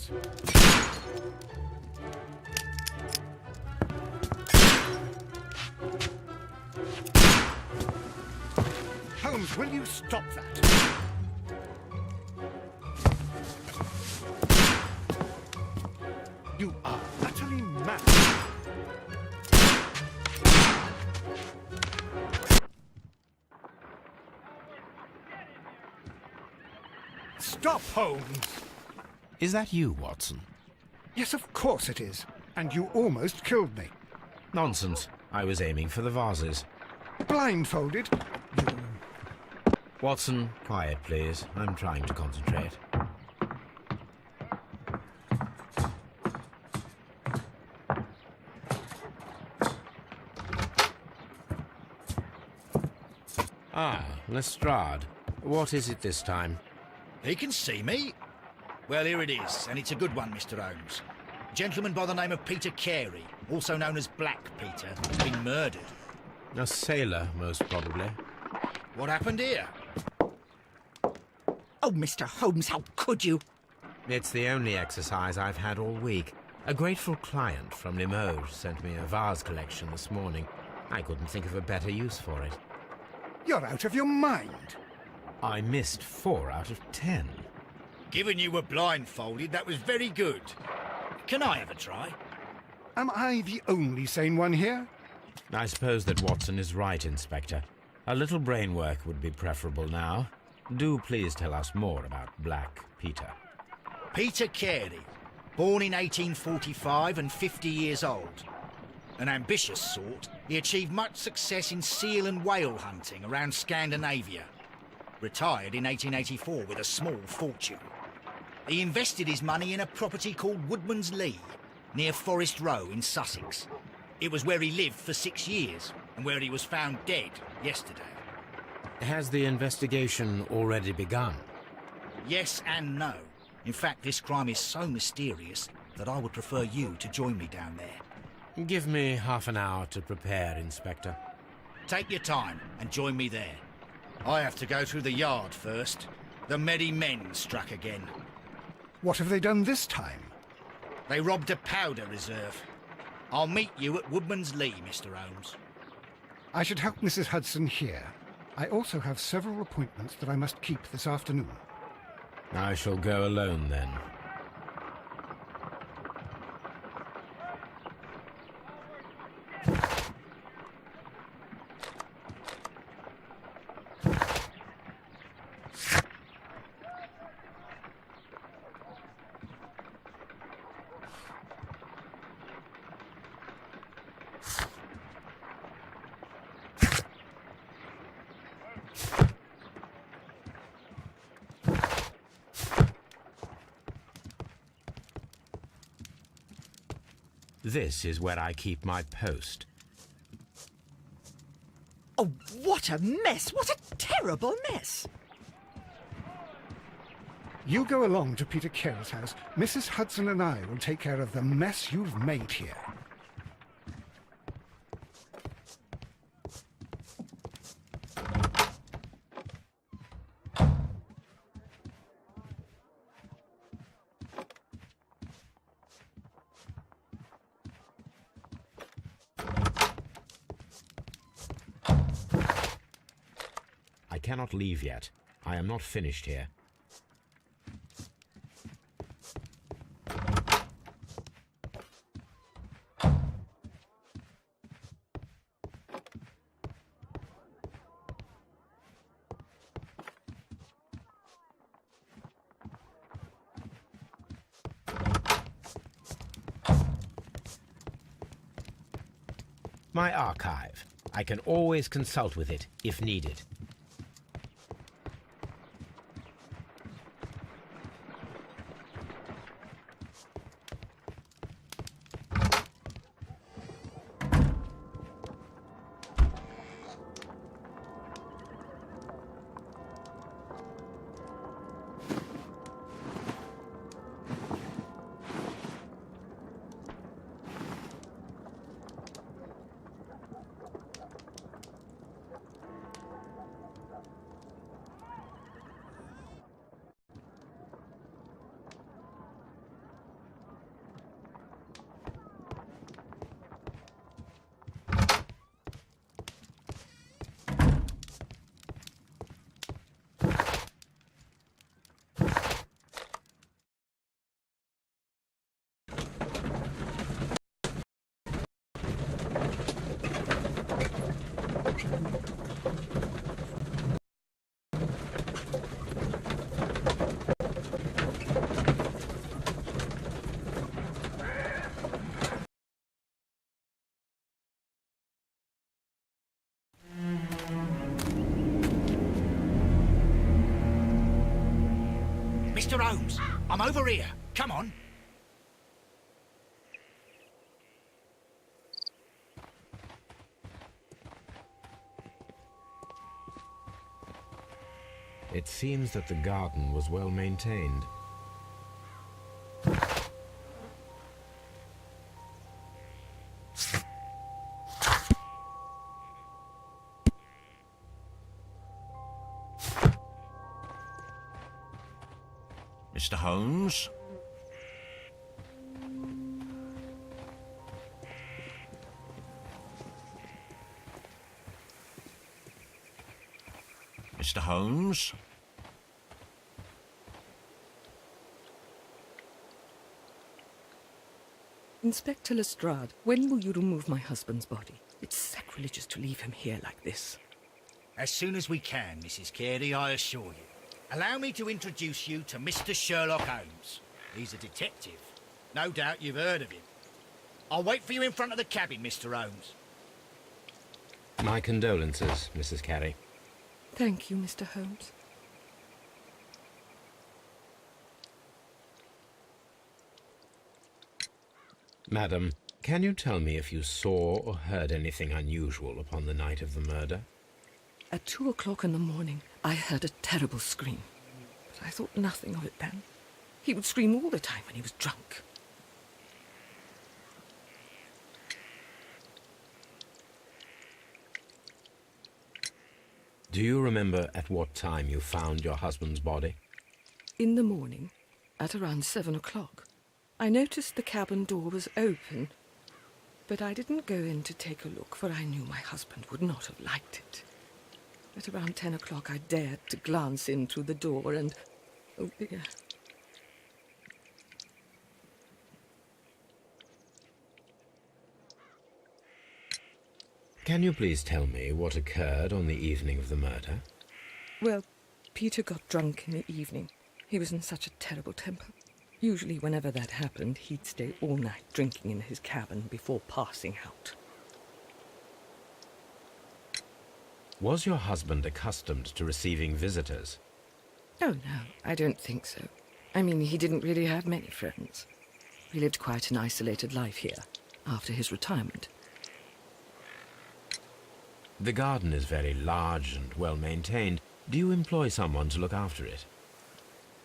Holmes. Holmes, will you stop that? You are utterly mad. Stop, Holmes! Is that you, Watson? Yes, of course it is. And you almost killed me. Nonsense. I was aiming for the vases. Blindfolded? You... Watson, quiet, please. I'm trying to concentrate. Ah, Lestrade. What is it this time? He can see me. Well, here it is, and it's a good one, Mr. Holmes. A gentleman by the name of Peter Carey, also known as Black Peter, has been murdered. A sailor, most probably. What happened here? Oh, Mr. Holmes, how could you? It's the only exercise I've had all week. A grateful client from Limoges sent me a vase collection this morning. I couldn't think of a better use for it. You're out of your mind. I missed 4 out of 10. Given you were blindfolded, that was very good. Can I have a try? Am I the only sane one here? I suppose that Watson is right, Inspector. A little brain work would be preferable now. Do please tell us more about Black Peter. Peter Carey, born in 1845 and 50 years old. An ambitious sort, he achieved much success in seal and whale hunting around Scandinavia. Retired in 1884 with a small fortune. He invested his money in a property called Woodman's Lee, near Forest Row in Sussex. It was where he lived for 6 years, and where he was found dead yesterday. Has the investigation already begun? Yes and no. In fact, this crime is so mysterious that I would prefer you to join me down there. Give me half an hour to prepare, Inspector. Take your time and join me there. I have to go through the yard first. The Medi Men struck again. What have they done this time? They robbed a powder reserve. I'll meet you at Woodman's Lee, Mr. Holmes. I should help Mrs. Hudson here. I also have several appointments that I must keep this afternoon. I shall go alone, then. This is where I keep my post. Oh, what a mess! What a terrible mess! You go along to Peter Carey's house. Mrs. Hudson and I will take care of the mess you've made here. I cannot leave yet. I am not finished here. My archive. I can always consult with it if needed. Mr. Holmes, I'm over here. Come on. It seems that the garden was well maintained. Mr. Holmes? Mr. Holmes? Inspector Lestrade, when will you remove my husband's body? It's sacrilegious to leave him here like this. As soon as we can, Mrs. Carey, I assure you. Allow me to introduce you to Mr. Sherlock Holmes. He's a detective. No doubt you've heard of him. I'll wait for you in front of the cabin, Mr. Holmes. My condolences, Mrs. Carey. Thank you, Mr. Holmes. Madam, can you tell me if you saw or heard anything unusual upon the night of the murder? At 2 o'clock in the morning, I heard a terrible scream. But I thought nothing of it then. He would scream all the time when he was drunk. Do you remember at what time you found your husband's body? In the morning, at around 7 o'clock, I noticed the cabin door was open, but I didn't go in to take a look, for I knew my husband would not have liked it. At around 10 o'clock, I dared to glance in through the door and... oh dear. Can you please tell me what occurred on the evening of the murder? Well, Peter got drunk in the evening. He was in such a terrible temper. Usually whenever that happened, he'd stay all night drinking in his cabin before passing out. Was your husband accustomed to receiving visitors? Oh, no, I don't think so. I mean, he didn't really have many friends. He lived quite an isolated life here, after his retirement. The garden is very large and well maintained. Do you employ someone to look after it?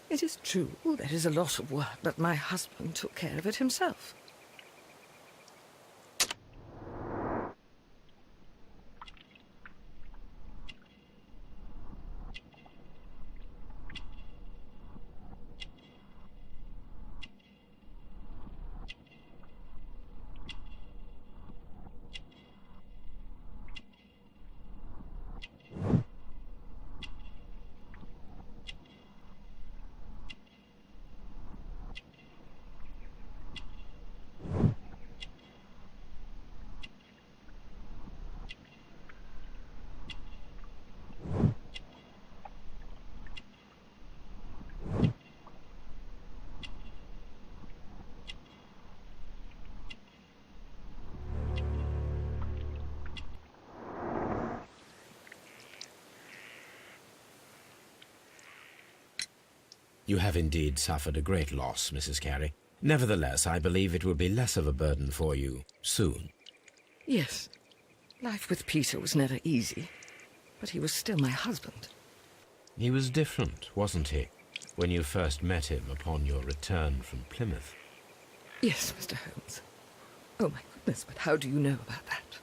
It is true, there is a lot of work, but my husband took care of it himself. You have indeed suffered a great loss, Mrs. Carey. Nevertheless, I believe it will be less of a burden for you soon. Yes, life with Peter was never easy, but he was still my husband. He was different, wasn't he, when you first met him upon your return from Plymouth? Yes, Mr. Holmes. Oh, my goodness, but how do you know about that?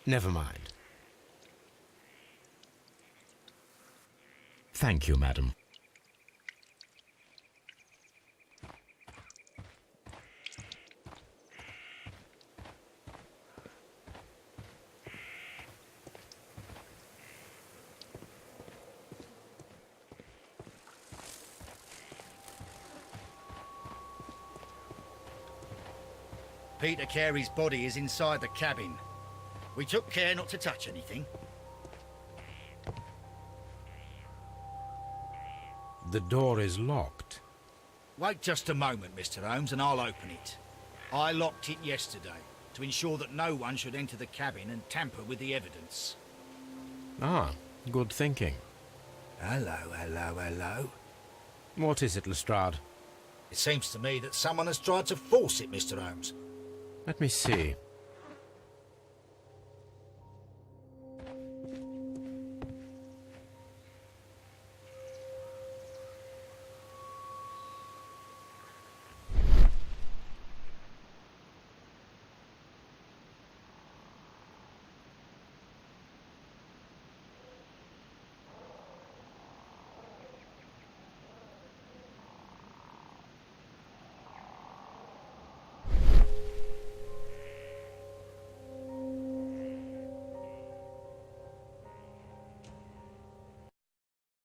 Never mind. Thank you, madam. Peter Carey's body is inside the cabin. We took care not to touch anything. The door is locked. Wait just a moment, Mr. Holmes, and I'll open it. I locked it yesterday to ensure that no one should enter the cabin and tamper with the evidence. Ah, good thinking. Hello, hello, hello. What is it, Lestrade? It seems to me that someone has tried to force it, Mr. Holmes. Let me see.